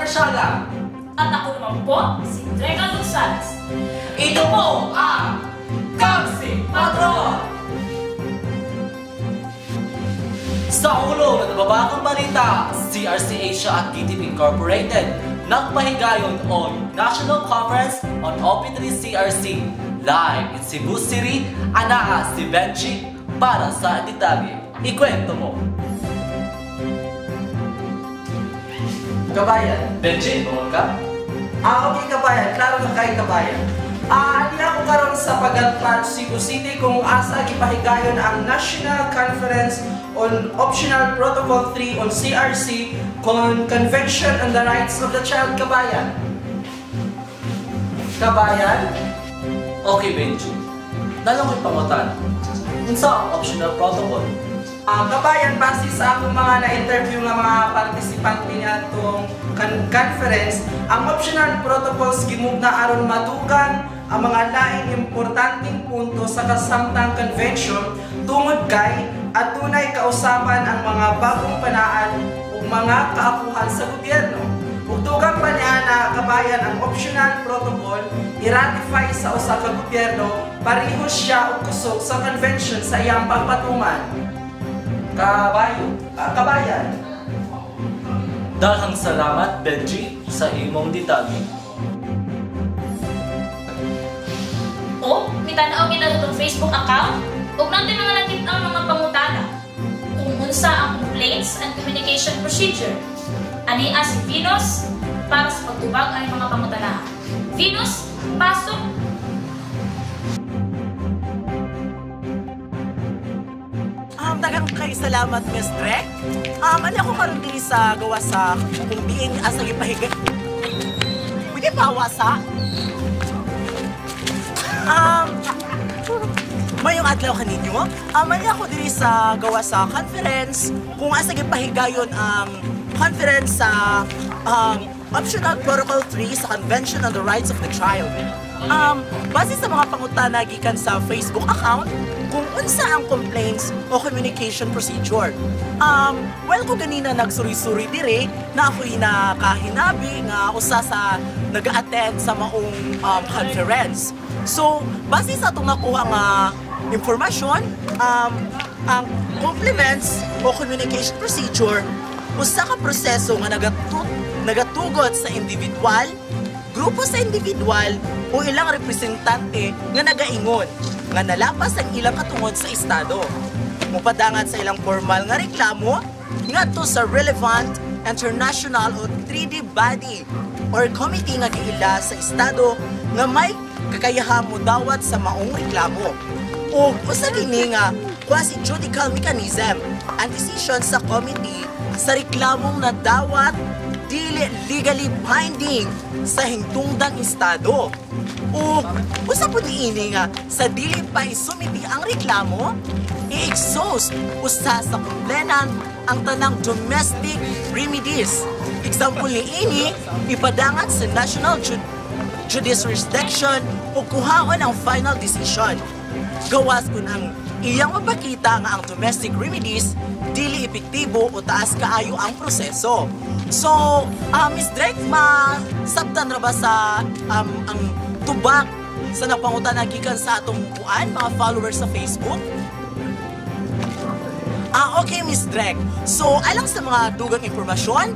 Arsiaga. At ako naman po, si Drega Gonzales. Ito po ang Kamsi Patrol! Sa ulo ng nababakang balita, CRC Asia at KTV Incorporated nagpahigayon on National Conference on OP3 CRC live in Cebu City, anaa si Benji para sa detalye. Ikwento mo. Kabayan. Benji, noon ka? Okay kabayan, klaro na kay kabayan. Di ako karon sa pagatpat Cebu City kung asa gipahigayon ang National Conference on Optional Protocol 3 on CRC Convention on the Rights of the Child kabayan. Kabayan? Okay, Benji. Nalangoy pangutan. Unsa ang optional protocol? Kabayan, base sa akong mga na-interview ng mga partisipante niya itong conference, ang optional protocols gimugna aron madugan ang mga laing importanteng punto sa kasamtang convention tungod kay at tunay kausapan ang mga bagong panaan o mga kaapuhan sa gobyerno. Ugtugan pa niya na kabayan ang optional protocol i-ratify sa usa ka gobyerno parehas siya og kusog sa convention sa iyang pagpatuman. Kabayan. Daghang salamat, Benji, sa imong detalye. O, mitanaw kita itong Facebook account ug natin mga nakit ang mga pangutana kung unsa ang complaints and communication procedure. Ania si Venus para sa pagtubag ang mga pangutana. Venus, pasok! Daghang kay salamat, Miss Drek. Ano ako karon diri sa gawa sa kung diin asa gipahiga. Pwede pawasa. Mayong adlaw kaninyo. Mali ako diri sa gawa sa conference kung asa gipahigayon ang conference sa Optional Protocol 3 sa Convention on the Rights of the Child. Base sa mga pangutana gikan sa Facebook account, kung unsa ang complaints o communication procedure. Well, ko ganina nagsuri-suri dire na ako'y nakahinabi nga usa sa nag-attend sa maong conference. So, base sa itong nakuha nga informasyon, ang compliments o communication procedure, usa ka proseso nga nagatugot sa individual, grupo sa individual o ilang representante nga nagaingon nga nalapas ang ilang katungod sa estado. Mupadangan sa ilang formal nga reklamo ngadto sa relevant international o 3D body or committee nga giila sa estado nga may kakayahan mo dawat sa maong reklamo. O usa kini nga quasi-judicial mechanism ang decision sa committee sa reklamong na dawat dili legally binding sa hingtungdang estado. O usa po diini nga sa dili pa isumiti ang reklamo, i-exhaust usa sa komplenan ang tanang domestic remedies. Example niini, ipadangat sa National Jurisdiction o kuhaon ang final decision. Gawas kun ang iyang mapakita nga ang domestic remedies dili epektibo o taas kaayo ang proseso. So, Miss Drek, masabtan ra ba sa ang tubag sa napangutana gikan sa atong kuan mga followers sa Facebook? Okay, Miss Drek. So, alang sa mga dugang informasyon,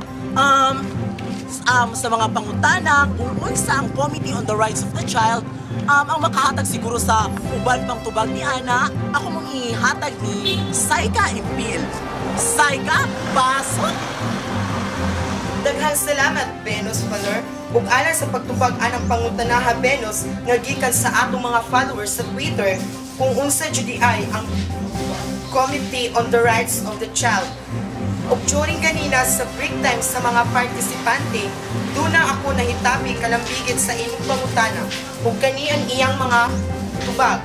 sa mga pangutana kung unsa ang Committee on the Rights of the Child, ang makahatag siguro sa uban pang tubag ni Ana, ako mong ihatag ni Saika Impil. Saika, pasok! Daghang salamat, Venus Valor, ug alang sa pagtubag anang pangutanaha Venus nga gikan sa atong mga followers sa Twitter kung unsa jud ay ang Committee on the Rights of the Child. Ug during ganina sa break time sa mga partisipante, doon na ako nahitabi kalambigit sa inyong pangutana ug kani ang iyang mga tubag.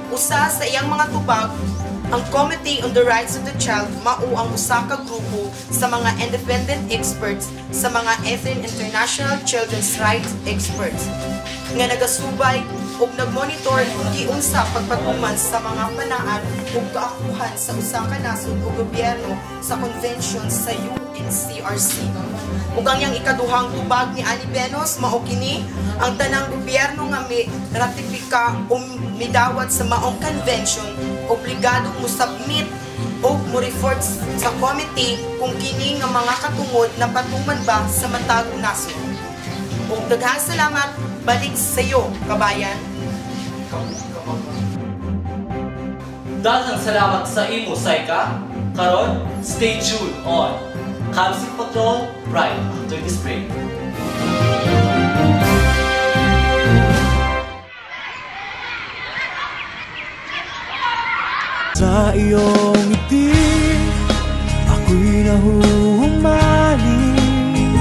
Usa sa iyang mga tubag, ang Committee on the Rights of the Child mao ang usa ka grupo sa mga independent experts sa mga Ethnic International Children's Rights experts nga nagasubay ug nagmonitor giunsa pagpatuman sa mga panaan ug kaakuhan sa usa ka nasod o gobyerno sa convention sa UNCRC. Ug ang yang ikaduhang tubag ni Ani Benos mao kini ang tanang gobyerno nga mi ratifika o midawat sa maong convention obligadong mo submit o mo report sa committee kung kini nga mga katungod na patuman ba sa matag nasod. Ug daghang salamat, balik sa iyo, kabayan. Daghang salamat sa imo, Saika. Karon, stay tuned on Kamsi Patrol right after this break. Sa iyong ngiti, ako'y nahuhumaling.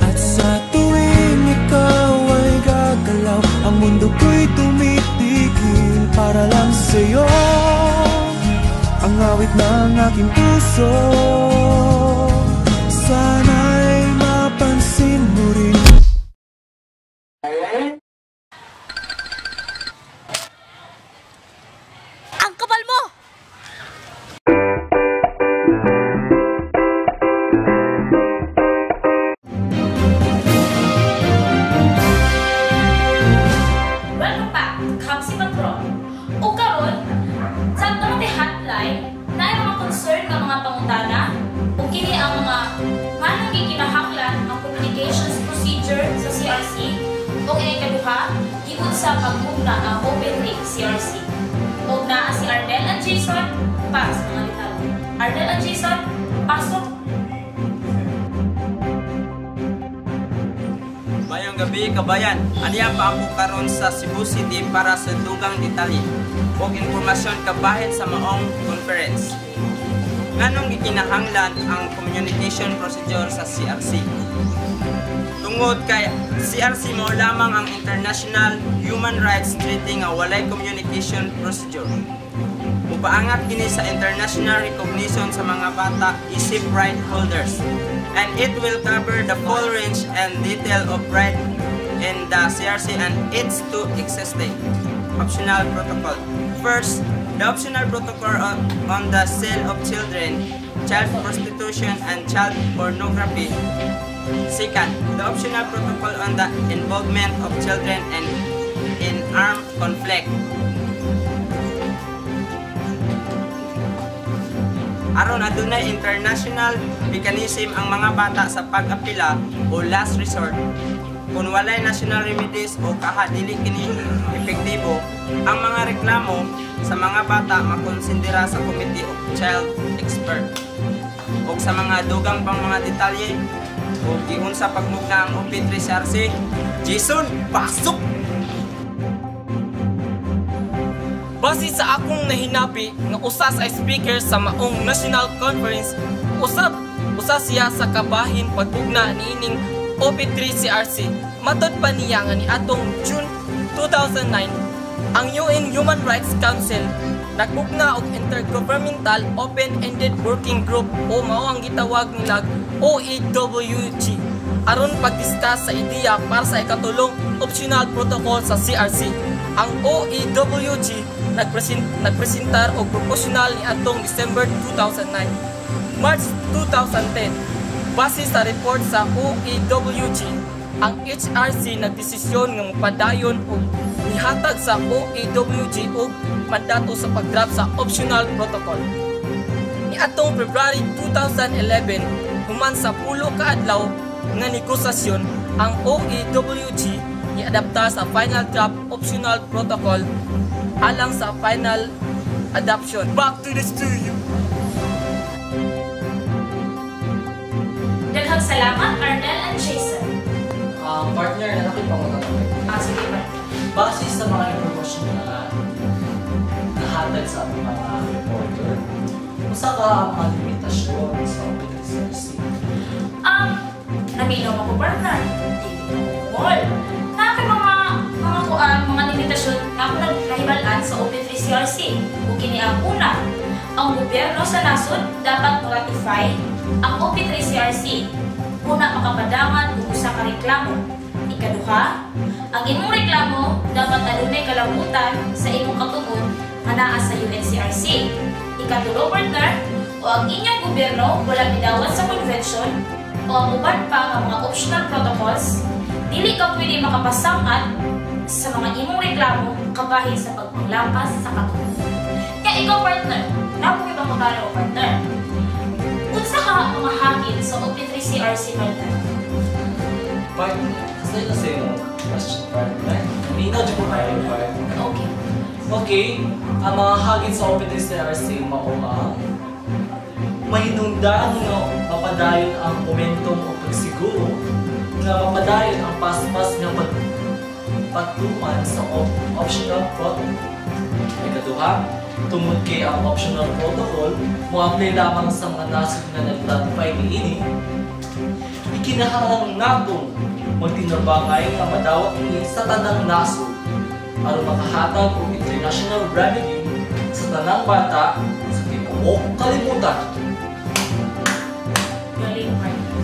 At sa tuwing ikaw ay gagalaw, ang mundo ko'y tumitigil para lang sa'yo. Ang awit ng aking puso, sana'y mapansin mo rin. Ang kapal mo! Welcome back, Kamsi Patrol. O karon, sa atong hotline, na ay mga concern ng mga pangutana o kini ang mga manang gikinahanglan ang communications procedure sa CRC o ikaduha, giun sa pagmugna ang Open Link CRC. O naa si Ardel at Jason para sa mga detalye. Ardel at Jason, pasok! Mayong gabi, kabayan. Aniya pa ako karon sa Cebu City para sa dugang detalye o informasyon kabahin sa maong conference. Nganong gikinahanglan ang communication procedure sa CRC? Tungod kay CRC mo lamang ang international human rights treaty nga walay communication procedure. Mupaangat kini sa international recognition sa mga bata isip right holders, and it will cover the full range and detail of right in the CRC and its two existing optional protocol. First, the optional protocol on the sale of children, child prostitution, and child pornography. Second, the optional protocol on the involvement of children in armed conflict. Aron adunay international mechanism ang mga bata sa pag-apila o last resort. Kung walay national remedies o kaha dili kini epektibo, ang mga reklamo sa mga bata makonsindera sa Committee of Child Expert. O sa mga dugang pang mga detalye o giun sa pagmugna ang OP3 CRC, Jason, pasok! Base sa akong nahinapi nga usa sa speaker sa maong National Conference, usa siya sa kabahin pagpugna niining OP3 CRC. Matod pa niya nga ni atong June 2009, ang UN Human Rights Council nagpugna og Intergovernmental Open-Ended Working Group o mao ang gitawag nilag OEWG aron pagdiskas sa ideya para sa ikatulong optional protocol sa CRC. Ang OEWG nagpresentar og proposal ni atong December 2009. March 2010, base sa report sa OEWG, ang HRC nagdesisyon nga mopadayon og nihatag sa OEWG og mandato sa pagdraft sa optional protocol. Ni atong February 2011, human sa 10 ka adlaw nga negosasyon, ang OEWG iadapta sa final draft optional protocol alang sa final adoption. Back to the studio. Daghang salamat, Ardel and Jason. Partner, nalaki pa ko na. Sige ba? Base sa mga informasyon na nahatag sa ating mga reporter, usa ka mga limitasyon sa OP3 CRC. Naminaw ako, partner. Mall. Mga limitasyon na ako nagkahibalaan sa OP3 CRC. O kini ang una, ang gobyerno sa nasod dapat ratify ang OP3 CRC. Una, makapadangan kung usa ka reklamo. Ikaduha, ang imong reklamo dapat adunay kalabutan sa imong katungod nga naa sa UNCRC. Ikatulo, partner, o ang inyong gobyerno wala midawat sa convention o ang uban pa nga mga optional protocols, dili ka pwede makapasangad sa mga imong reklamo kabahin sa pagpanglapas sa katunog. Kaya ikaw partner, napong ibang magkano partner. Unsa ka mga hagin sa OP3CRC partner? Partner, kasi yung question partner. Hindi na dyan po tayo partner. Okay. Okay, ang mga hagin sa OP3CRC mao mahinungdan nga mapadayon ang momentum o pagsiguro nga mapadayon ang paspas nga pagpatuman sa optional protocol. Ikaduha, tungod kay ang optional protocol mo-apply lamang sa mga nasod nga nag-ratify niini, ikinahanglan natong magtinabangay nga madawat ini sa tanang nasod aron makahatag og international remedy sa tanang bata sa tibuok kalibutan. Galing partner.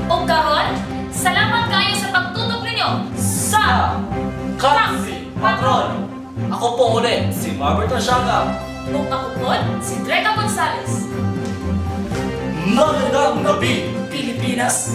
O karon, salamat kayo sa pagtutok ninyo sa Kasi Patron! Ako po ulit, si Marbert Asyaga. Kung ako po, si Dreka Gonzalez. Magandang gabi, Pilipinas!